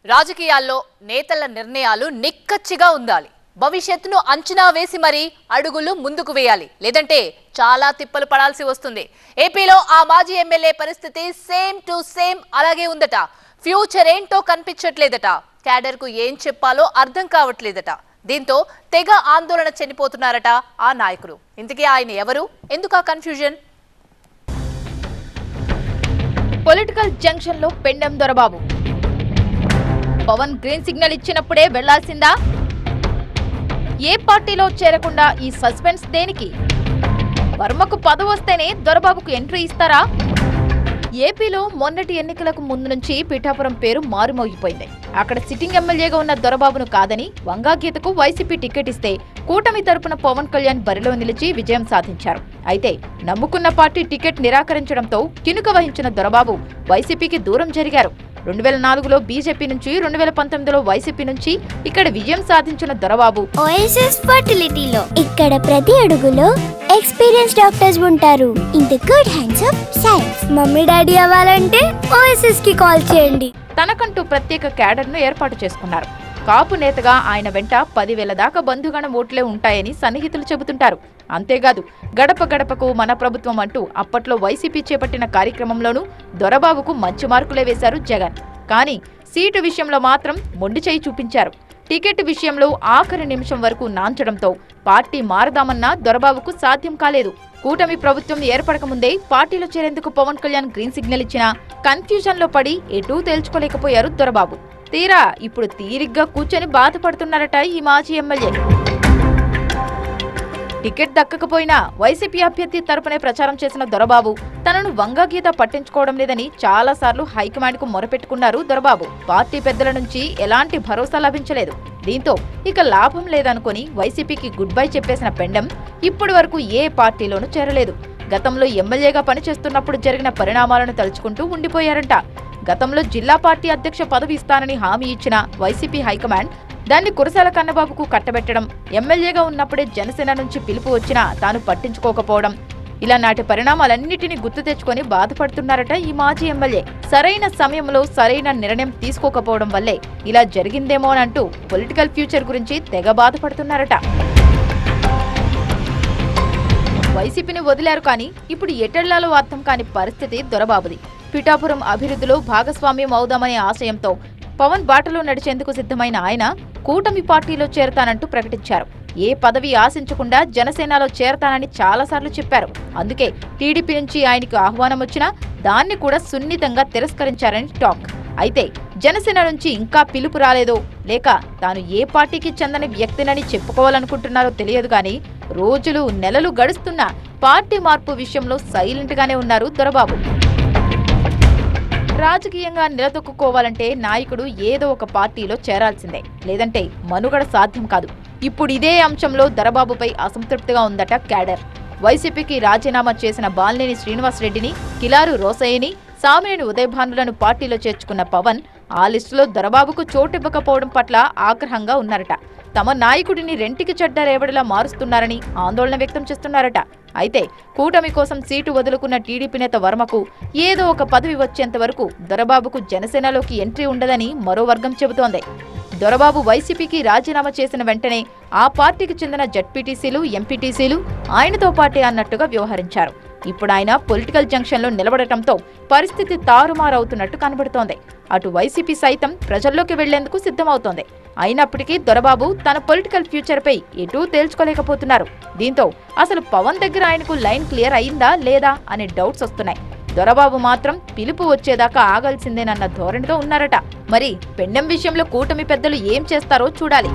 రాజకీయాల్లో నేతల నిర్ణయాలు నిక్కచ్చిగా ఉండాలి. భవిష్యత్తును అంచనా వేసి మరి అడుగులు ముందుకు వేయాలి. లేదంటే చాలా తిప్పలు పడాల్సి వస్తుంది. ఏపీలో ఆ మాజీ ఎమ్మెల్యే పరిస్థితి సేమ్ టు సేమ్ అలాగే ఉందట. ఫ్యూచర్ ఏంటో కనిపించట్లేదట. క్యాడర్ కు ఏం చెప్పాలో అర్థం కావట్లేదట. దీంతో తెగ ఆందోళన చెందిపోతున్నారట ఆ నాయకులు. ఇంతకీ ఆయన ఎవరు? ఎందుకు ఆ కన్ఫ్యూజన్? పొలిటికల్ జంక్షన్ లో పెండెం దొరబాబు. పవన్ గ్రీన్ సిగ్నల్ ఇచ్చినప్పుడే వెళ్లాల్సిందా? ఏ పార్టీలో చేరకుండా ఈ సస్పెన్స్ దేనికి? వర్మకు పదవి వస్తేనే దొరబాబుకు ఎంట్రీ ఇస్తారా? ఏపీలో మొన్నటి ఎన్నికలకు ముందు నుంచి పిఠాపురం పేరు మారుమోగిపోయింది. అక్కడ సిట్టింగ్ ఎమ్మెల్యేగా ఉన్న దొరబాబును కాదని వంగాగీతకు వైసీపీ టికెట్ ఇస్తే కూటమి తరపున పవన్ కళ్యాణ్ బరిలో నిలిచి విజయం సాధించారు. అయితే నమ్ముకున్న పార్టీ టికెట్ నిరాకరించడంతో కినుక వహించిన దొరబాబు వైసీపీకి దూరం జరిగారు. 2004లో బీజేపీ నుంచి 2019లో వైసీపీ నుంచి ఇక్కడ విజయం సాధించిన దొరబాబు ఓఎస్ఎస్ ఫర్టిలిటీలో ఇక్కడ ప్రతి అడుగులో ఎక్స్పీరియన్స్ డాక్టర్స్ ఉంటారు. In the good hands of science. Mummy daddy అవ్వాలంటే ఓఎస్ఎస్ కి కాల్ చేయండి. తనకంటూ ప్రత్యేక క్యాడర్ ను ఏర్పాటు చేసుకున్నారు. కాపు నేతగా ఆయన వెంట 10,000 దాకా బంధుగణ ఓట్లే ఉంటాయని సన్నిహితులు చెబుతుంటారు. అంతేకాదు గడప గడపకు మన ప్రభుత్వం అంటూ అప్పట్లో వైసీపీ చేపట్టిన కార్యక్రమంలోనూ దొరబాబుకు మంచి మార్కులే వేశారు జగన్. కానీ సీటు విషయంలో మాత్రం మొండి చేయి చూపించారు. టికెట్ విషయంలో ఆఖరి నిమిషం వరకు నాంచడంతో పార్టీ మారదామన్నా దొరబాబుకు సాధ్యం కాలేదు. కూటమి ప్రభుత్వం ఏర్పడకముందే పార్టీలో చేరేందుకు పవన్ కళ్యాణ్ గ్రీన్ సిగ్నల్ ఇచ్చినా కన్ఫ్యూజన్ లో పడి ఎటూ తేల్చుకోలేకపోయారు దొరబాబు. తీరా ఇప్పుడు తీరిగ్గా కూర్చొని బాధపడుతున్నారట ఈ మాజీ ఎమ్మెల్యే. టికెట్ దక్కకపోయినా వైసీపీ అభ్యర్థి తరపునే ప్రచారం చేసిన దొరబాబు తనను వంగాగీత పట్టించుకోవడం లేదని చాలా సార్లు హైకమాండ్ కు మొరపెట్టుకున్నారు దొరబాబు. పార్టీ పెద్దల నుంచి ఎలాంటి భరోసా లభించలేదు. దీంతో ఇక లాభం లేదనుకుని వైసీపీకి గుడ్ బై చెప్పేసిన పెండెం ఇప్పటి వరకు ఏ పార్టీలోనూ చేరలేదు. గతంలో ఎమ్మెల్యేగా పనిచేస్తున్నప్పుడు జరిగిన పరిణామాలను తలుచుకుంటూ ఉండిపోయారంట. గతంలో జిల్లా పార్టీ అధ్యక్ష పదవి ఇస్తానని హామీ ఇచ్చిన వైసీపీ హైకమాండ్ దాన్ని కురసాల కన్నబాబుకు కట్టబెట్టడం, ఎమ్మెల్యేగా ఉన్నప్పుడే జనసేన నుంచి పిలుపు వచ్చినా తాను పట్టించుకోకపోవడం, ఇలా నాటి పరిణామాలన్నిటినీ గుర్తు తెచ్చుకొని బాధపడుతున్నారట ఈ మాజీ ఎమ్మెల్యే. సరైన సమయంలో సరైన నిర్ణయం తీసుకోకపోవడం వల్లే ఇలా జరిగిందేమోనంటూ పొలిటికల్ ఫ్యూచర్ గురించి తెగ బాధపడుతున్నారట. వైసీపీని వదిలారు కానీ ఇప్పుడు ఎటెళ్లాలో అర్థం కాని పరిస్థితి దొరబాబుది. పిఠాపురం అభివృద్ధిలో భాగస్వామ్యం అవుదామనే ఆశయంతో పవన్ బాటలో నడిచేందుకు సిద్ధమైన ఆయన కూటమి పార్టీలో చేరతానంటూ ప్రకటించారు. ఏ పదవి ఆశించకుండా జనసేనలో చేరతానని చాలాసార్లు చెప్పారు. అందుకే టీడీపీ నుంచి ఆయనకు ఆహ్వానం వచ్చినా దాన్ని కూడా సున్నితంగా తిరస్కరించారని టాక్. అయితే జనసేన నుంచి ఇంకా పిలుపు రాలేదో లేక తాను ఏ పార్టీకి చెందని వ్యక్తినని చెప్పుకోవాలనుకుంటున్నారో తెలియదు కానీ రోజులు నెలలు గడుస్తున్నా పార్టీ మార్పు విషయంలో సైలెంట్ గానే ఉన్నారు దొరబాబు. రాజకీయంగా నిలదొక్కుకోవాలంటే నాయకుడు ఏదో ఒక పార్టీలో చేరాల్సిందే, లేదంటే మనుగడ సాధ్యం కాదు. ఇప్పుడు ఇదే అంశంలో దొరబాబుపై అసంతృప్తిగా ఉందట క్యాడర్. వైసీపీకి రాజీనామా చేసిన బాలినేని శ్రీనివాసరెడ్డిని, కిలారు రోసయ్యని, సామినేని ఉదయభానులను పార్టీలో చేర్చుకున్న పవన్ ఆ లిస్టులో దొరబాబుకు చోటివ్వకపోవడం పట్ల ఆగ్రహంగా ఉన్నారట. తమ నాయకుడిని రెంటికి చెడ్డ రేవడిలా మారుస్తున్నారని ఆందోళన వ్యక్తం చేస్తున్నారట. అయితే కూటమి కోసం సీటు వదులుకున్న టీడీపీ నేత వర్మకు ఏదో ఒక పదవి వచ్చేంత వరకు దొరబాబుకు జనసేనలోకి ఎంట్రీ ఉండదని మరో వర్గం చెబుతోంది. దొరబాబు వైసీపీకి రాజీనామా చేసిన వెంటనే ఆ పార్టీకి చెందిన జడ్పీటీసీలు, ఎంపీటీసీలు ఆయనతో పాటే అన్నట్టుగా వ్యవహరించారు. ఇప్పుడు ఆయన పొలిటికల్ జంక్షన్ లో నిలబడటంతో పరిస్థితి తారుమారవుతున్నట్టు కనబడుతోంది. అటు వైసీపీ సైతం ప్రజల్లోకి వెళ్లేందుకు సిద్ధమవుతోంది. అయినప్పటికీ దొరబాబు తన పొలిటికల్ ఫ్యూచర్ పై ఎటూ తేల్చుకోలేకపోతున్నారు. దీంతో అసలు పవన్ దగ్గర ఆయనకు లైన్ క్లియర్ అయిందా లేదా అనే డౌట్స్ వస్తున్నాయి. దొరబాబు మాత్రం పిలుపు వచ్చేదాకా ఆగాల్సిందేనన్న ధోరణితో ఉన్నారట. మరి పెండెం విషయంలో కూటమి పెద్దలు ఏం చేస్తారో చూడాలి.